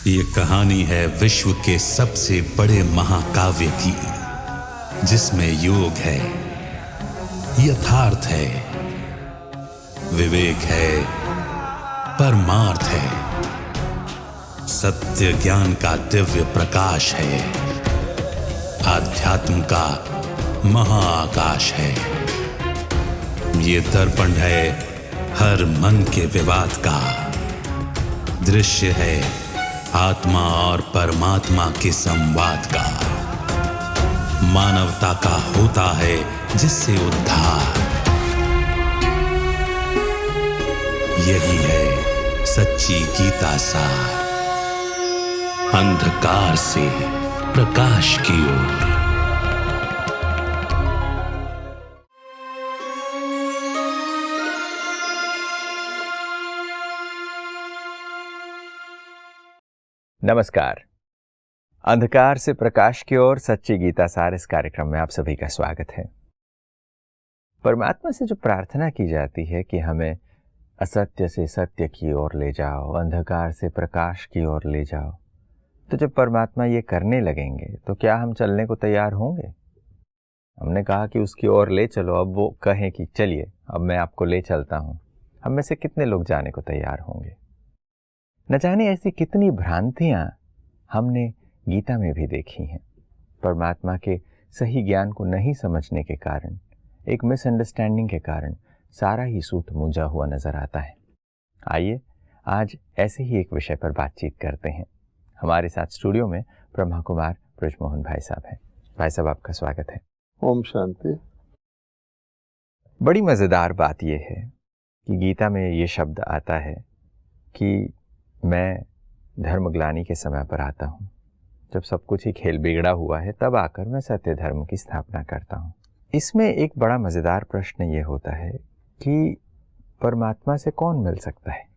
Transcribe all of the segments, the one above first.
ये कहानी है विश्व के सबसे बड़े महाकाव्य की, जिसमें योग है, यथार्थ है, विवेक है, परमार्थ है, सत्य ज्ञान का दिव्य प्रकाश है, आध्यात्म का महाआकाश है। ये दर्पण है हर मन के विवाद का, दृश्य है आत्मा और परमात्मा के संवाद का, मानवता का होता है जिससे उद्धार। यही है सच्ची गीता सार, अंधकार से प्रकाश की ओर। नमस्कार। अंधकार से प्रकाश की ओर सच्ची गीता सार इस कार्यक्रम में आप सभी का स्वागत है। परमात्मा से जो प्रार्थना की जाती है कि हमें असत्य से सत्य की ओर ले जाओ, अंधकार से प्रकाश की ओर ले जाओ, तो जब परमात्मा ये करने लगेंगे तो क्या हम चलने को तैयार होंगे? हमने कहा कि उसकी ओर ले चलो, अब वो कहें कि चलिए अब मैं आपको ले चलता हूँ, हम में से कितने लोग जाने को तैयार होंगे? न जाने ऐसी कितनी भ्रांतियां हमने गीता में भी देखी हैं। परमात्मा के सही ज्ञान को नहीं समझने के कारण, एक मिसअंडरस्टैंडिंग के कारण सारा ही सूत मूंझा हुआ नजर आता है। आइए आज ऐसे ही एक विषय पर बातचीत करते हैं। हमारे साथ स्टूडियो में ब्रह्मा कुमार ब्रजमोहन भाई साहब हैं। भाई साहब, आपका स्वागत है। ओम शांति। बड़ी मजेदार बात यह है कि गीता में ये शब्द आता है कि मैं धर्मग्लानि के समय पर आता हूँ, जब सब कुछ ही खेल बिगड़ा हुआ है तब आकर मैं सत्य धर्म की स्थापना करता हूँ। इसमें एक बड़ा मज़ेदार प्रश्न ये होता है कि परमात्मा से कौन मिल सकता है?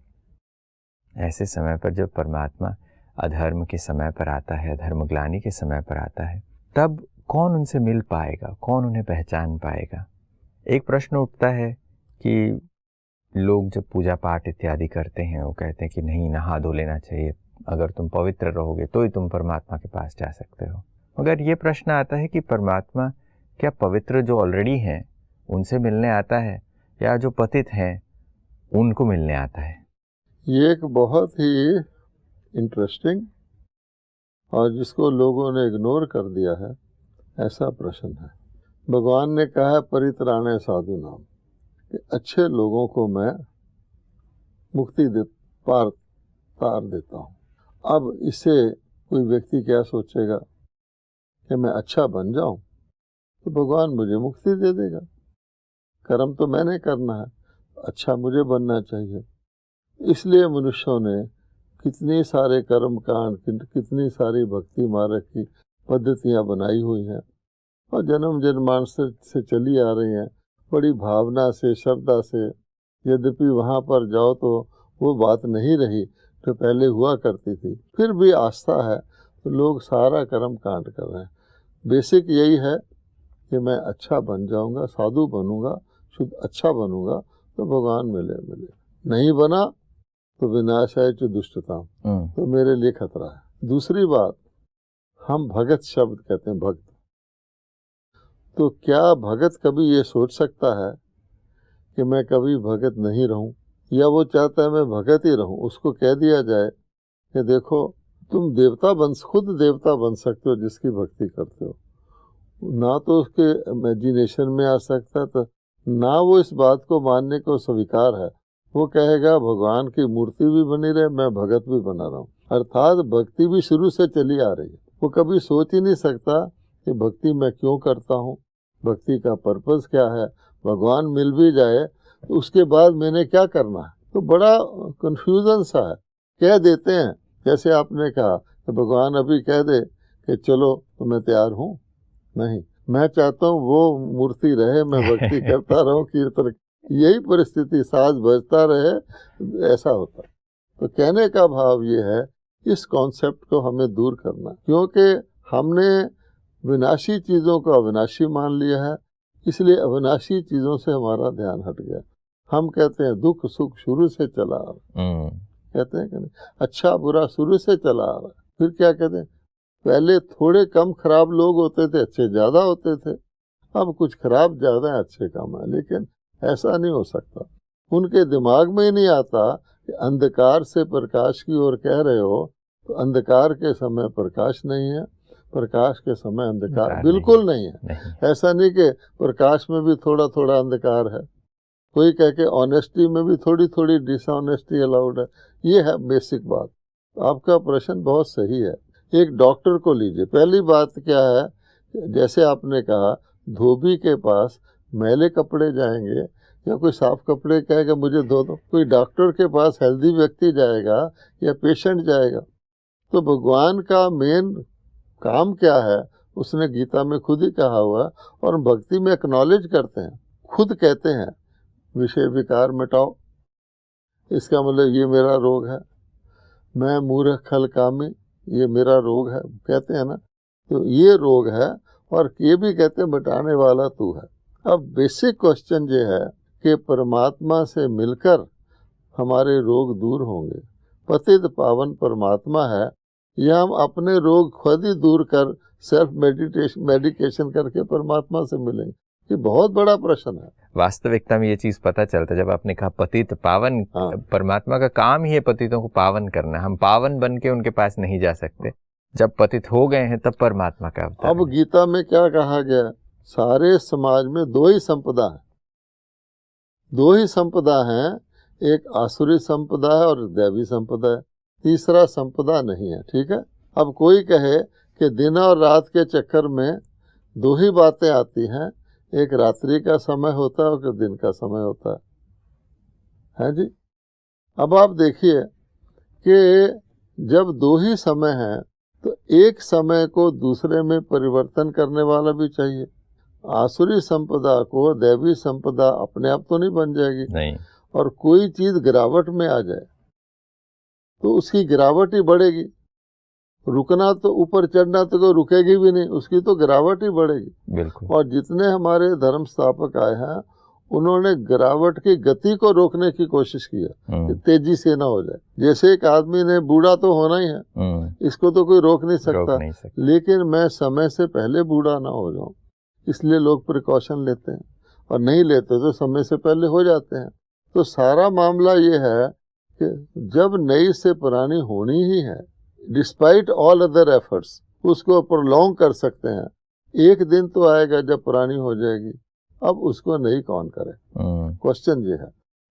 ऐसे समय पर जब परमात्मा अधर्म के समय पर आता है, धर्मग्लानि के समय पर आता है, तब कौन उनसे मिल पाएगा, कौन उन्हें पहचान पाएगा? एक प्रश्न उठता है कि लोग जब पूजा पाठ इत्यादि करते हैं वो कहते हैं कि नहीं, नहा धो लेना चाहिए, अगर तुम पवित्र रहोगे तो ही तुम परमात्मा के पास जा सकते हो। मगर ये प्रश्न आता है कि परमात्मा क्या पवित्र जो ऑलरेडी हैं उनसे मिलने आता है या जो पतित हैं उनको मिलने आता है? ये एक बहुत ही इंटरेस्टिंग और जिसको लोगों ने इग्नोर कर दिया है ऐसा प्रश्न है। भगवान ने कहा है परित्राणे साधु नाम, अच्छे लोगों को मैं मुक्ति पार तार देता हूँ। अब इससे कोई व्यक्ति क्या सोचेगा कि मैं अच्छा बन जाऊं तो भगवान मुझे मुक्ति दे देगा। कर्म तो मैंने करना है, अच्छा मुझे बनना चाहिए। इसलिए मनुष्यों ने कितनी सारे कर्म कांड, कितनी सारी भक्ति मार्ग की पद्धतियाँ बनाई हुई हैं और जन्म जन्मांतर से चली आ रही हैं, बड़ी भावना से, श्रद्धा से। यद्यपि वहाँ पर जाओ तो वो बात नहीं रही जो पहले हुआ करती थी, फिर भी आस्था है तो लोग सारा कर्म कांड कर रहे हैं। बेसिक यही है कि मैं अच्छा बन जाऊंगा, साधु बनूंगा, शुद्ध अच्छा बनूंगा तो भगवान मिले। नहीं बना तो विनाश है जो दुष्टता, तो मेरे लिए खतरा है। दूसरी बात, हम भगत शब्द कहते हैं, भक्त। तो क्या भगत कभी ये सोच सकता है कि मैं कभी भगत नहीं रहूं, या वो चाहता है मैं भगत ही रहूं? उसको कह दिया जाए कि देखो तुम खुद देवता बन सकते हो जिसकी भक्ति करते हो। ना तो उसके इमेजिनेशन में आ सकता था, ना वो इस बात को मानने को स्वीकार है। वो कहेगा भगवान की मूर्ति भी बनी रहे, मैं भगत भी बना रहा हूँ। अर्थात भक्ति भी शुरू से चली आ रही है। वो कभी सोच ही नहीं सकता कि भक्ति मैं क्यों करता हूँ, भक्ति का पर्पस क्या है, भगवान मिल भी जाए तो उसके बाद मैंने क्या करना है। तो बड़ा कंफ्यूजन सा है। कह देते हैं, जैसे आपने कहा कि भगवान अभी कह दे कि चलो तो मैं तैयार हूँ। नहीं, मैं चाहता हूँ वो मूर्ति रहे, मैं भक्ति करता रहूँ, कीर्तन, यही परिस्थिति साज बजता रहे, ऐसा होता। तो कहने का भाव ये है, इस कॉन्सेप्ट को हमें दूर करना, क्योंकि हमने विनाशी चीज़ों को अविनाशी मान लिया है, इसलिए अविनाशी चीज़ों से हमारा ध्यान हट गया। हम कहते हैं दुख सुख शुरू से चला, कहते हैं कि नहीं? अच्छा बुरा शुरू से चला आ रहा है। फिर क्या कहते हैं, पहले थोड़े कम खराब लोग होते थे, अच्छे ज़्यादा होते थे। अब कुछ खराब ज़्यादा है, अच्छे कम है। लेकिन ऐसा नहीं हो सकता। उनके दिमाग में ही नहीं आता कि अंधकार से प्रकाश की ओर कह रहे हो, तो अंधकार के समय प्रकाश नहीं है, प्रकाश के समय अंधकार बिल्कुल नहीं है। ऐसा नहीं कि प्रकाश में भी थोड़ा थोड़ा अंधकार है। कोई कह के ऑनेस्टी में भी थोड़ी थोड़ी डिसऑनेस्टी अलाउड है। ये है बेसिक बात। आपका प्रश्न बहुत सही है। एक डॉक्टर को लीजिए, पहली बात क्या है, जैसे आपने कहा धोबी के पास मैले कपड़े जाएंगे या कोई साफ कपड़े कहेगा मुझे धो दो, कोई डॉक्टर के पास हेल्दी व्यक्ति जाएगा या पेशेंट जाएगा। तो भगवान का मेन काम क्या है, उसने गीता में खुद ही कहा हुआ, और भक्ति में एक्नॉलेज करते हैं, खुद कहते हैं विषय विकार मिटाओ। इसका मतलब ये मेरा रोग है, मैं मूर्ख खल कामी, ये मेरा रोग है, कहते हैं ना। तो ये रोग है, और ये भी कहते हैं मिटाने वाला तू है। अब बेसिक क्वेश्चन ये है कि परमात्मा से मिलकर हमारे रोग दूर होंगे। पतित पावन परमात्मा है, या हम अपने रोग खुद ही दूर कर सेल्फ मेडिकेशन करके परमात्मा से मिलेंगे? ये बहुत बड़ा प्रश्न है। वास्तविकता में ये चीज पता चलता जब आपने कहा पतित पावन। परमात्मा का काम ही है पतितों को पावन करना। हम पावन बन के उनके पास नहीं जा सकते। जब पतित हो गए हैं तब परमात्मा का अवतार। अब गीता में क्या कहा गया, सारे समाज में दो ही संपदा है, दो ही संपदा हैं, एक आसुरी संपदा है और दैवी संपदा है, तीसरा संपदा नहीं है। ठीक है। अब कोई कहे कि दिन और रात के चक्कर में दो ही बातें आती हैं, एक रात्रि का समय होता है और दिन का समय होता है जी। अब आप देखिए कि जब दो ही समय हैं तो एक समय को दूसरे में परिवर्तन करने वाला भी चाहिए। आसुरी संपदा को दैवी संपदा अपने आप तो नहीं बन जाएगी नहीं। और कोई चीज गिरावट में आ जाए तो उसकी गिरावट ही बढ़ेगी। रुकना तो ऊपर चढ़ना तो कोई रुकेगी भी नहीं, उसकी तो गिरावट ही बढ़ेगी। बिल्कुल। और जितने हमारे धर्म स्थापक आए हैं उन्होंने गिरावट की गति को रोकने की कोशिश की है कि तेजी से ना हो जाए। जैसे एक आदमी ने बूढ़ा तो होना ही है, इसको तो कोई रोक नहीं सकता, लेकिन मैं समय से पहले बूढ़ा ना हो जाऊं, इसलिए लोग प्रिकॉशन लेते हैं, और नहीं लेते तो समय से पहले हो जाते हैं। तो सारा मामला ये है कि जब नई से पुरानी होनी ही है, डिस्पाइट ऑल अदर एफर्ट्स, उसको प्रोलॉन्ग कर सकते हैं। एक दिन तो आएगा जब पुरानी हो जाएगी, अब उसको नहीं कौन करे। क्वेश्चन ये है।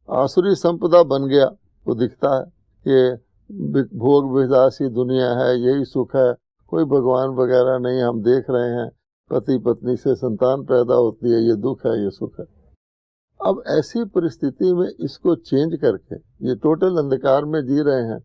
आसुरी संपदा बन गया तो दिखता है कि भोग विलासी दुनिया है, यही सुख है, कोई भगवान वगैरह नहीं, हम देख रहे हैं पति पत्नी से संतान पैदा होती है, ये दुख है, ये सुख है। अब ऐसी परिस्थिति में इसको चेंज करके ये टोटल अंधकार में जी रहे हैं,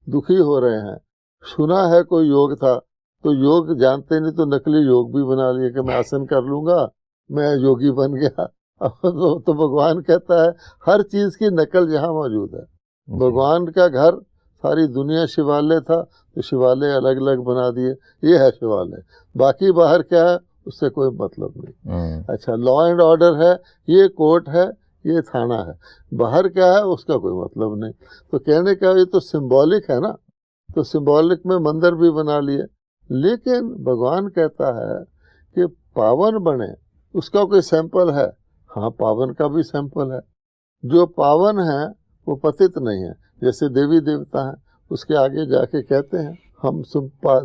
दुखी हो रहे हैं। सुना है कोई योग था, तो योग जानते नहीं तो नकली योग भी बना लिए कि मैं आसन कर लूंगा, मैं योगी बन गया। तो भगवान कहता है हर चीज की नकल यहाँ मौजूद है। भगवान का घर सारी दुनिया शिवालय था, तो शिवालय अलग अलग बना दिए, ये है शिवालय, बाकी बाहर क्या है उससे कोई मतलब नहीं। अच्छा, लॉ एंड ऑर्डर है, ये कोर्ट है, ये थाना है, बाहर क्या है उसका कोई मतलब नहीं। तो कहने का ये तो सिंबॉलिक है ना, तो सिंबॉलिक में मंदिर भी बना लिए। लेकिन भगवान कहता है कि पावन बने, उसका कोई सैंपल है? हाँ, पावन का भी सैंपल है। जो पावन है वो पतित नहीं है। जैसे देवी देवता हैं, उसके आगे जाके कहते हैं हम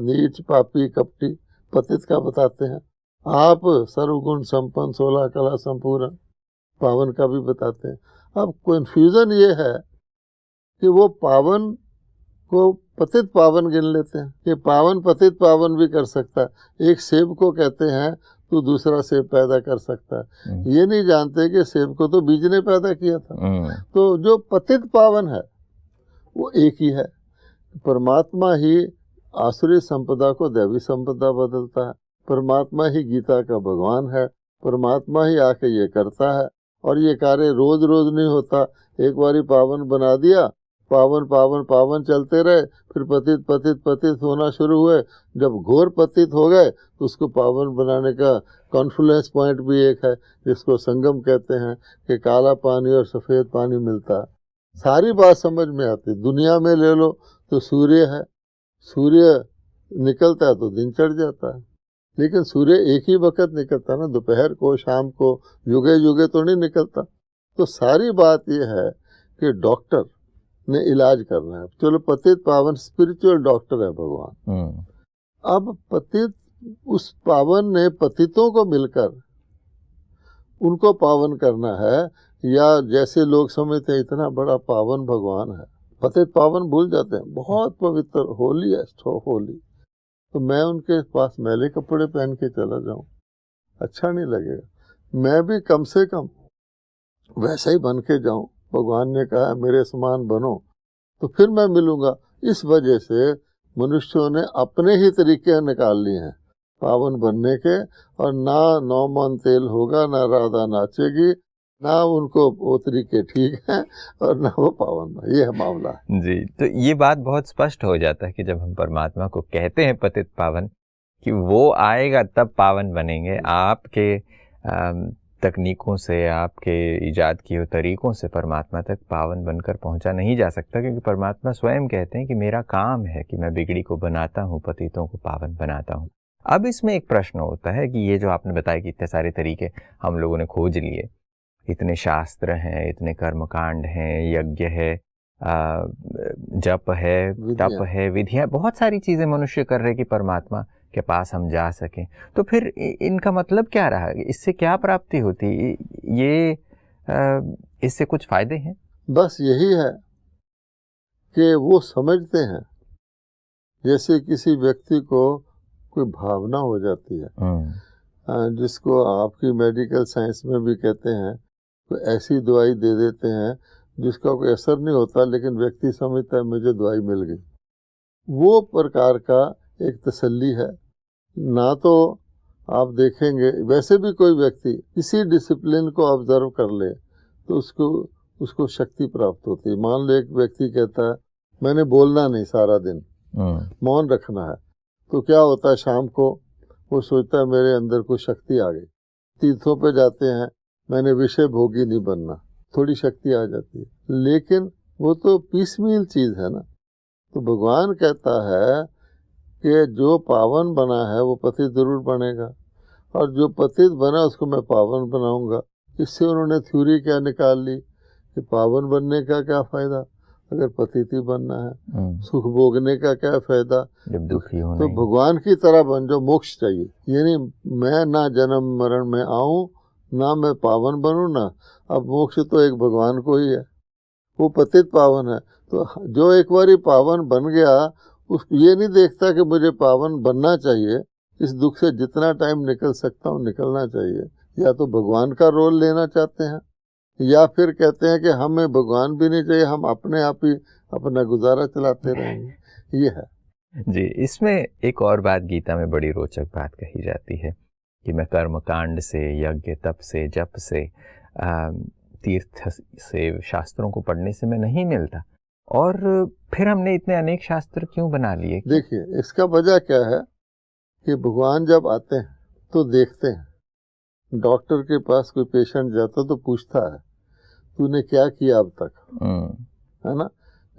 नीच पापी कपटी, पतित का बताते हैं। आप सर्वगुण संपन्न 16 कला संपूर्ण, पावन का भी बताते हैं। अब कन्फ्यूजन ये है कि वो पावन को पतित पावन गिन लेते हैं कि पावन पतित पावन भी कर सकता है। एक सेब को कहते हैं तो दूसरा सेब पैदा कर सकता है, ये नहीं जानते कि सेब को तो बीज ने पैदा किया था। तो जो पतित पावन है वो एक ही है। परमात्मा ही आसुरी संपदा को दैवी संपदा बदलता है। परमात्मा ही गीता का भगवान है। परमात्मा ही आके ये करता है, और ये कार्य रोज रोज नहीं होता। एक बारी पावन बना दिया, पावन पावन पावन चलते रहे, फिर पतित पतित पतित होना शुरू हुए। जब घोर पतित हो गए तो उसको पावन बनाने का कॉन्फ्लुएंस पॉइंट भी एक है, जिसको संगम कहते हैं कि काला पानी और सफ़ेद पानी मिलता है। सारी बात समझ में आती। दुनिया में ले लो तो सूर्य है, सूर्य निकलता है तो दिन चढ़ जाता है, लेकिन सूर्य एक ही वक्त निकलता ना, दोपहर को शाम को, युगे युगे तो नहीं निकलता। तो सारी बात यह है कि डॉक्टर ने इलाज करना है। चलो पतित पावन स्पिरिचुअल डॉक्टर है भगवान। अब पतित, उस पावन ने पतितों को मिलकर उनको पावन करना है, या जैसे लोग समझते हैं इतना बड़ा पावन भगवान है, पतित पावन भूल जाते हैं, बहुत पवित्र, होली है, होली। तो मैं उनके पास मैले कपड़े पहन के चला जाऊं, अच्छा नहीं लगेगा। मैं भी कम से कम वैसा ही बन के जाऊं। भगवान ने कहा मेरे समान बनो, तो फिर मैं मिलूंगा। इस वजह से मनुष्यों ने अपने ही तरीके निकाल लिए हैं पावन बनने के, और ना 9 मन तेल होगा, ना राधा नाचेगी, ना उनको वो तरीके ठीक हैं, और ना वो पावन। ये है मामला जी। तो ये बात बहुत स्पष्ट हो जाता है कि जब हम परमात्मा को कहते हैं पतित पावन, कि वो आएगा तब पावन बनेंगे। आपके तकनीकों से, आपके इजाद किए हुए तरीकों से परमात्मा तक पावन बनकर पहुंचा नहीं जा सकता, क्योंकि परमात्मा स्वयं कहते हैं कि मेरा काम है कि मैं बिगड़ी को बनाता हूँ, पतितों को पावन बनाता हूँ। अब इसमें एक प्रश्न होता है कि ये जो आपने बताया कि इतने सारे तरीके हम लोगों ने खोज लिए, इतने शास्त्र हैं, इतने कर्मकांड हैं, यज्ञ है, जप है, तप है, विधियां, बहुत सारी चीजें मनुष्य कर रहे कि परमात्मा के पास हम जा सकें, तो फिर इनका मतलब क्या रहा? इससे क्या प्राप्ति होती? ये इससे कुछ फायदे हैं? बस यही है कि वो समझते हैं, जैसे किसी व्यक्ति को कोई भावना हो जाती है, जिसको आपकी मेडिकल साइंस में भी कहते हैं, कोई ऐसी दवाई दे देते हैं जिसका कोई असर नहीं होता, लेकिन व्यक्ति समझता है मुझे दवाई मिल गई। वो प्रकार का एक तसल्ली है। ना तो आप देखेंगे, वैसे भी कोई व्यक्ति किसी डिसिप्लिन को ऑब्जर्व कर ले तो उसको शक्ति प्राप्त होती है। मान लो एक व्यक्ति कहता है मैंने बोलना नहीं सारा दिन, मौन रखना है, तो क्या होता है, शाम को वो सोचता है मेरे अंदर कोई शक्ति आ गई। तीर्थों पे जाते हैं, मैंने विषय भोगी नहीं बनना, थोड़ी शक्ति आ जाती है, लेकिन वो तो पीसमील चीज है ना। तो भगवान कहता है कि जो पावन बना है वो पतित जरूर बनेगा, और जो पतित बना उसको मैं पावन बनाऊंगा। इससे उन्होंने थ्योरी क्या निकाल ली कि पावन बनने का क्या फायदा अगर पतित ही बनना है, सुख भोगने का क्या फायदा जब दुखी हो। तो भगवान की तरह बन जाओ, मोक्ष चाहिए। यानी मैं ना जन्म मरण में आऊं, ना मैं पावन बनूं, ना अब मोक्ष तो एक भगवान को ही है, वो पतित पावन है। तो जो एक बार पावन बन गया, उसको ये नहीं देखता कि मुझे पावन बनना चाहिए, इस दुख से जितना टाइम निकल सकता हूँ निकलना चाहिए। या तो भगवान का रोल लेना चाहते हैं, या फिर कहते हैं कि हमें भगवान भी नहीं चाहिए, हम अपने आप ही अपना गुजारा चलाते रहेंगे। ये है जी। इसमें एक और बात गीता में बड़ी रोचक बात कही जाती है कि मैं कर्म कांड से, यज्ञ तप से, जप से, तीर्थ से, शास्त्रों को पढ़ने से मैं नहीं मिलता, और फिर हमने इतने अनेक शास्त्र क्यों बना लिए? देखिए, इसका वजह क्या है कि भगवान जब आते हैं तो देखते हैं, डॉक्टर के पास कोई पेशेंट जाता तो पूछता है तूने क्या किया अब तक, है ना,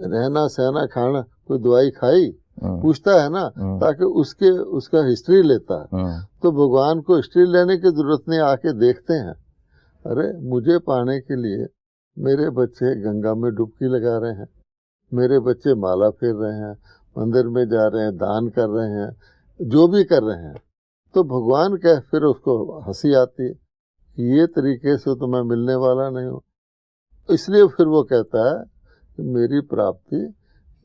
रहना सहना खाना, कोई दवाई खाई, पूछता है ना, ताकि उसका हिस्ट्री लेता है। तो भगवान को हिस्ट्री लेने की जरूरत नहीं, आके देखते हैं, अरे मुझे पाने के लिए मेरे बच्चे गंगा में डुबकी लगा रहे हैं, मेरे बच्चे माला फेर रहे हैं, मंदिर में जा रहे हैं, दान कर रहे हैं, जो भी कर रहे हैं, तो भगवान कह, फिर उसको हंसी आती है, ये तरीके से तो मैं मिलने वाला नहीं हूँ। इसलिए फिर वो कहता है कि मेरी प्राप्ति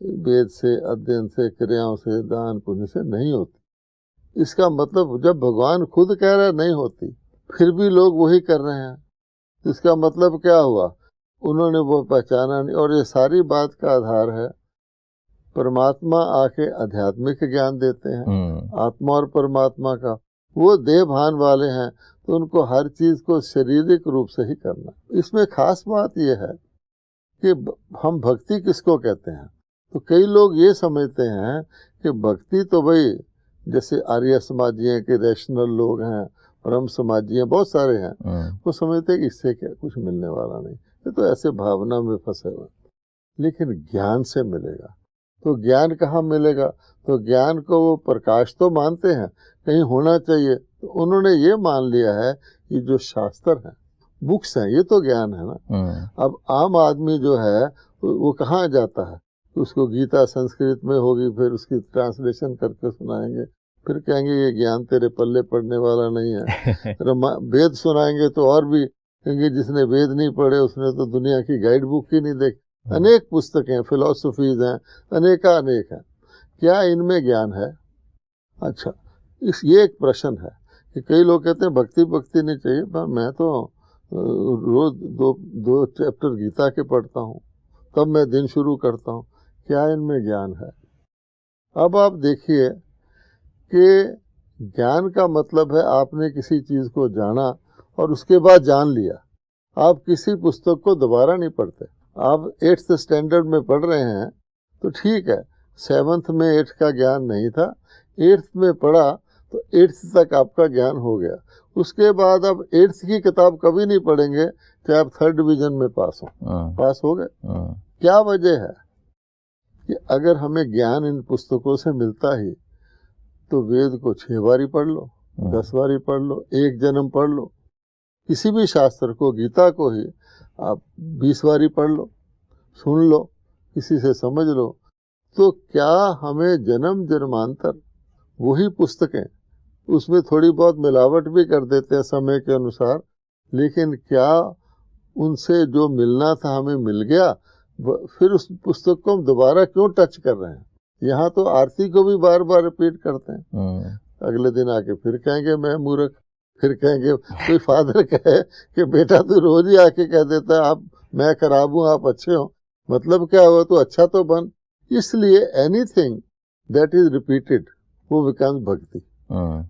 वेद से, अध्ययन से, क्रियाओं से, दान पुण्य से नहीं होती। इसका मतलब जब भगवान खुद कह रहा है नहीं होती, फिर भी लोग वही कर रहे हैं, इसका मतलब क्या हुआ, उन्होंने वो पहचाना नहीं। और ये सारी बात का आधार है, परमात्मा आके आध्यात्मिक ज्ञान देते हैं, आत्मा और परमात्मा का, वो देह भान वाले हैं, तो उनको हर चीज को शारीरिक रूप से ही करना। इसमें खास बात यह है कि हम भक्ति किसको कहते हैं, तो कई लोग ये समझते हैं कि भक्ति तो भाई जैसे आर्य समाजी हैं कि रैशनल लोग हैं, ब्रह्म समाजी हैं, बहुत सारे हैं, वो समझते हैं कि इससे क्या कुछ मिलने वाला नहीं, ये तो ऐसे भावना में फंसे हुए। लेकिन ज्ञान से मिलेगा। तो ज्ञान कहाँ मिलेगा? तो ज्ञान को वो प्रकाश तो मानते हैं, कहीं होना चाहिए, तो उन्होंने ये मान लिया है कि जो शास्त्र हैं, बुक्स हैं, ये तो ज्ञान है ना। अब आम आदमी जो है वो कहाँ जाता है? उसको गीता संस्कृत में होगी, फिर उसकी ट्रांसलेशन करके सुनाएंगे, फिर कहेंगे ये ज्ञान तेरे पल्ले पड़ने वाला नहीं है। वेद सुनाएंगे तो और भी कहेंगे जिसने वेद नहीं पढ़े उसने तो दुनिया की गाइड बुक ही नहीं देखी। अनेक पुस्तकें, फिलोसफीज हैं, अनेक हैं, क्या इनमें ज्ञान है? अच्छा, ये एक प्रश्न है कि कई लोग कहते हैं भक्ति नहीं चाहिए, पर मैं तो रोज दो चैप्टर गीता के पढ़ता हूँ, तब मैं दिन शुरू करता हूँ, क्या इनमें ज्ञान है? अब आप देखिए कि ज्ञान का मतलब है आपने किसी चीज़ को जाना और उसके बाद जान लिया। आप किसी पुस्तक को दोबारा नहीं पढ़ते। आप 8th स्टैंडर्ड में पढ़ रहे हैं तो ठीक है, 7th में 8 का ज्ञान नहीं था, 8th में पढ़ा तो 8th तक आपका ज्ञान हो गया। उसके बाद अब 8th की किताब कभी नहीं पढ़ेंगे चाहे आप 3rd डिवीजन में पास हो गए। क्या वजह है कि अगर हमें ज्ञान इन पुस्तकों से मिलता ही तो वेद को 6 बारी पढ़ लो, 10 बारी पढ़ लो, 1 जन्म पढ़ लो। किसी भी शास्त्र को, गीता को ही आप 20 बारी पढ़ लो, सुन लो, किसी से समझ लो, तो क्या हमें जन्म जन्मांतर वही पुस्तकें, उसमें थोड़ी बहुत मिलावट भी कर देते हैं समय के अनुसार, लेकिन क्या उनसे जो मिलना था हमें मिल गया? फिर उस पुस्तक को हम दोबारा क्यों टच कर रहे हैं? यहाँ तो आरती को भी बार बार रिपीट करते हैं, अगले दिन आके फिर कहेंगे मैं मूर्ख, फिर कहेंगे कोई फादर कहे कि बेटा तू रोज ही आके कह देता है आप मैं खराब हूँ आप अच्छे हो, मतलब क्या हुआ? तो अच्छा तो बन। इसलिए एनीथिंग दैट इज रिपीटेड वो बिकम्स भक्ति।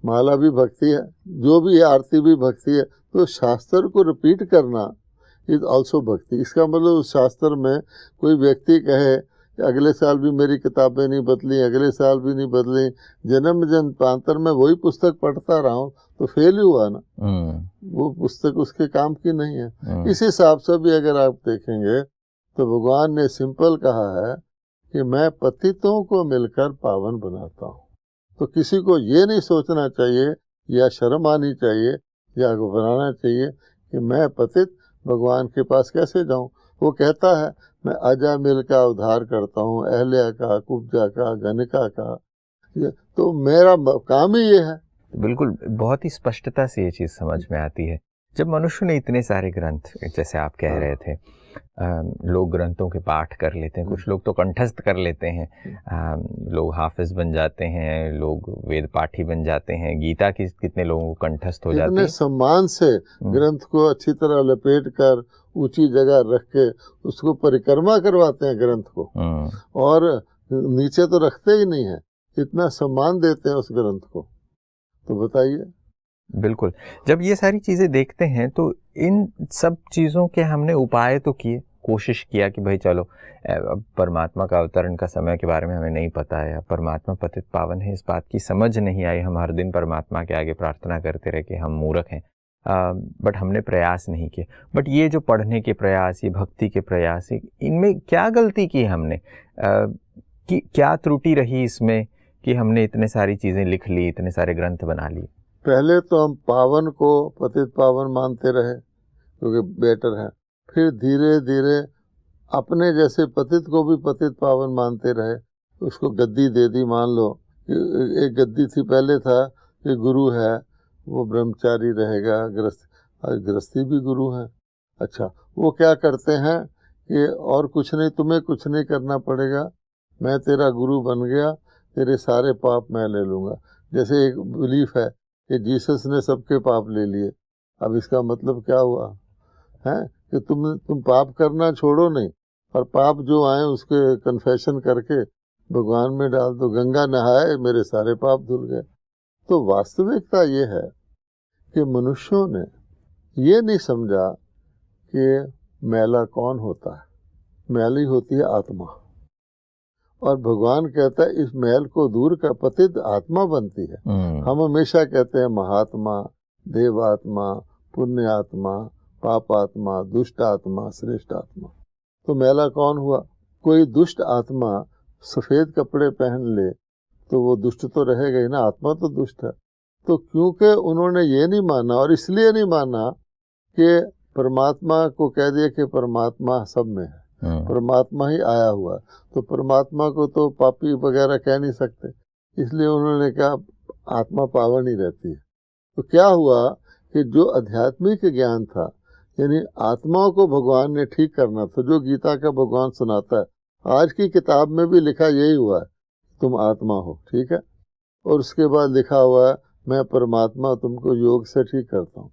माला भी भक्ति है, जो भी है, आरती भी भक्ति है। तो शास्त्र को रिपीट करना इज ऑल्सो भक्ति। इसका मतलब उस शास्त्र में कोई व्यक्ति कहे अगले साल भी मेरी किताबें नहीं बदली, अगले साल भी नहीं बदली, जन्म जन्मांतर में वही पुस्तक पढ़ता रहा हूँ, तो फेल ही हुआ ना। वो पुस्तक उसके काम की नहीं है। इस हिसाब से भी अगर आप देखेंगे तो भगवान ने सिंपल कहा है कि मैं पतितों को मिलकर पावन बनाता हूँ। तो किसी को ये नहीं सोचना चाहिए या शर्म आनी चाहिए या घबराना चाहिए कि मैं पतित भगवान के पास कैसे जाऊँ। वो कहता है मैं अजामिल का उद्धार करता हूँ, अहल्या का, कुब्जा का, गणिका का, तो मेरा काम ही ये है। बिल्कुल, बहुत ही स्पष्टता से ये चीज़ समझ में आती है। जब मनुष्य ने इतने सारे ग्रंथ, जैसे आप कह रहे थे, लोग ग्रंथों के पाठ कर लेते हैं, कुछ लोग तो कंठस्थ कर लेते हैं, लोग हाफिज बन जाते हैं, लोग वेद पाठी बन जाते हैं, गीता की कितने लोगों को कंठस्थ हो जाती है। इतने सम्मान से ग्रंथ को अच्छी तरह लपेट कर ऊंची जगह रख के उसको परिक्रमा करवाते हैं ग्रंथ को, और नीचे तो रखते ही नहीं है, इतना सम्मान देते हैं उस ग्रंथ को। तो बताइए। बिल्कुल, जब ये सारी चीज़ें देखते हैं तो इन सब चीज़ों के हमने उपाय तो किए, कोशिश किया कि भाई चलो अब परमात्मा का अवतरण का समय के बारे में हमें नहीं पता है, अब परमात्मा पतित पावन है, इस बात की समझ नहीं आई। हम हर दिन परमात्मा के आगे प्रार्थना करते रहे कि हम मूर्ख हैं, बट हमने प्रयास नहीं किए। बट ये जो पढ़ने के प्रयास, ये भक्ति के प्रयास, इनमें क्या गलती की हमने, कि क्या त्रुटि रही इसमें कि हमने इतने सारी चीज़ें लिख ली, इतने सारे ग्रंथ बना लिए? पहले तो हम पावन को पतित पावन मानते रहे क्योंकि बेटर है, फिर धीरे धीरे अपने जैसे पतित को भी पतित पावन मानते रहे, उसको गद्दी दे दी। मान लो एक गद्दी थी, पहले था कि गुरु है वो ब्रह्मचारी रहेगा, गृहस्थी भी गुरु है। अच्छा, वो क्या करते हैं कि और कुछ नहीं, तुम्हें कुछ नहीं करना पड़ेगा, मैं तेरा गुरु बन गया, तेरे सारे पाप मैं ले लूँगा। जैसे एक बिलीफ है कि जीसस ने सबके पाप ले लिए। अब इसका मतलब क्या हुआ है कि तुम पाप करना छोड़ो नहीं, और पाप जो आए उसके कन्फेशन करके भगवान में डाल दो, गंगा नहाए मेरे सारे पाप धुल गए। तो वास्तविकता ये है कि मनुष्यों ने ये नहीं समझा कि मैला कौन होता है, मैली होती है आत्मा। और भगवान कहता है इस मैल को दूर कर, पतित आत्मा बनती है। हम हमेशा कहते हैं महात्मा, देवात्मा, पुण्य आत्मा, पाप आत्मा, दुष्ट आत्मा, श्रेष्ठ आत्मा। तो मैला कौन हुआ? कोई दुष्ट आत्मा सफेद कपड़े पहन ले तो वो दुष्ट तो रहेगा ही ना, आत्मा तो दुष्ट है। तो क्योंकि उन्होंने ये नहीं माना, और इसलिए नहीं माना कि परमात्मा को कह दिया कि परमात्मा सब में है, परमात्मा ही आया हुआ, तो परमात्मा को तो पापी वगैरह कह नहीं सकते, इसलिए उन्होंने कहा आत्मा पावन ही रहती है। तो क्या हुआ कि जो आध्यात्मिक ज्ञान था, यानी आत्माओं को भगवान ने ठीक करना था, जो गीता का भगवान सुनाता है, आज की किताब में भी लिखा यही हुआ है, तुम आत्मा हो, ठीक है। और उसके बाद लिखा हुआ है मैं परमात्मा तुमको योग से ठीक करता हूँ।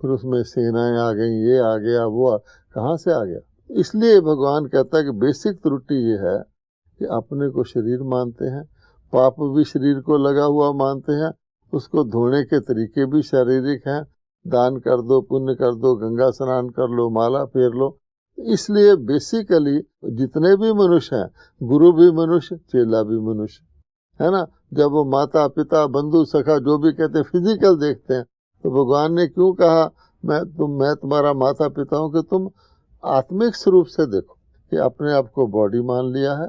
फिर उसमें सेनाएं आ गई, ये आ गया, वो कहाँ से आ गया। इसलिए भगवान कहता है कि बेसिक त्रुटि ये है कि अपने को शरीर मानते हैं, पाप भी शरीर को लगा हुआ मानते हैं, उसको धोने के तरीके भी शारीरिक हैं, दान कर दो, पुण्य कर दो, गंगा स्नान कर लो, माला फेर लो। इसलिए बेसिकली जितने भी मनुष्य हैं, गुरु भी मनुष्य, चेला भी मनुष्य, है ना। जब वो माता पिता बंधु सखा जो भी कहते हैं फिजिकल देखते हैं, तो भगवान ने क्यों कहा मैं तुम्हारा माता पिता हूँ, कि तुम आत्मिक स्वरूप से देखो, कि अपने आप को बॉडी मान लिया है,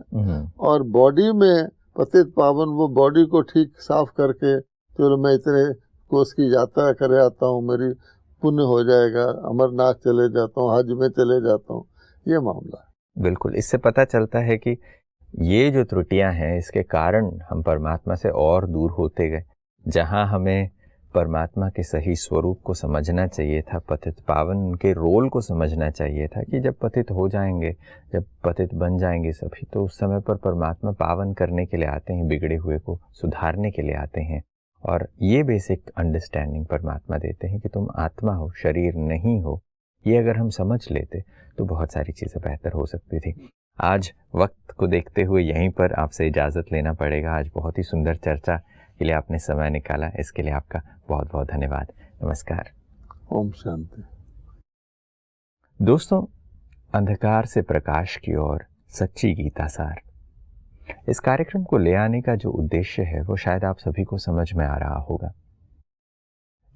और बॉडी में पतित पावन, वो बॉडी को ठीक साफ करके चलो मैं इतने कोस की यात्रा करे आता हूँ, मेरी पुण्य हो जाएगा, अमरनाथ चले जाता हूँ, हज में चले जाता हूँ, ये मामला है। बिल्कुल, इससे पता चलता है कि ये जो त्रुटियां हैं इसके कारण हम परमात्मा से और दूर होते गए। जहां हमें परमात्मा के सही स्वरूप को समझना चाहिए था, पतित पावन के रोल को समझना चाहिए था, कि जब पतित हो जाएंगे, जब पतित बन जाएंगे सभी, तो उस समय पर परमात्मा पावन करने के लिए आते हैं, बिगड़े हुए को सुधारने के लिए आते हैं। और ये बेसिक अंडरस्टैंडिंग परमात्मा देते हैं कि तुम आत्मा हो, शरीर नहीं हो। ये अगर हम समझ लेते तो बहुत सारी चीज़ें बेहतर हो सकती थी। आज वक्त को देखते हुए यहीं पर आपसे इजाज़त लेना पड़ेगा। आज बहुत ही सुंदर चर्चा के लिए आपने समय निकाला, इसके लिए आपका बहुत बहुत धन्यवाद। नमस्कार। ओम शांति। दोस्तों, अंधकार से प्रकाश की ओर सच्ची गीता सार, इस कार्यक्रम को ले आने का जो उद्देश्य है वो शायद आप सभी को समझ में आ रहा होगा।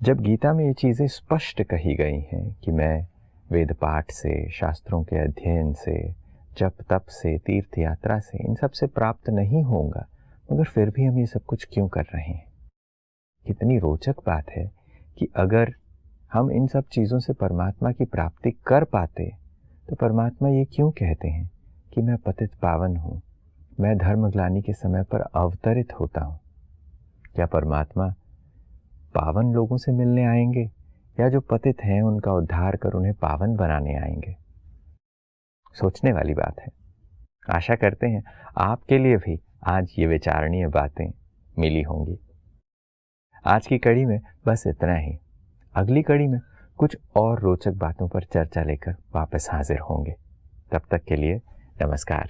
जब गीता में ये चीज़ें स्पष्ट कही गई हैं कि मैं वेद पाठ से, शास्त्रों के अध्ययन से, जप तप से, तीर्थ यात्रा से, इन सब से प्राप्त नहीं होगा, मगर फिर भी हम ये सब कुछ क्यों कर रहे हैं। कितनी रोचक बात है कि अगर हम इन सब चीज़ों से परमात्मा की प्राप्ति कर पाते तो परमात्मा ये क्यों कहते हैं कि मैं पतित पावन हूँ, मैं धर्मग्लानि के समय पर अवतरित होता हूँ। क्या परमात्मा पावन लोगों से मिलने आएंगे, या जो पतित हैं उनका उद्धार कर उन्हें पावन बनाने आएंगे? सोचने वाली बात है। आशा करते हैं आपके लिए भी आज ये विचारणीय बातें मिली होंगी। आज की कड़ी में बस इतना ही। अगली कड़ी में कुछ और रोचक बातों पर चर्चा लेकर वापस हाजिर होंगे। तब तक के लिए नमस्कार।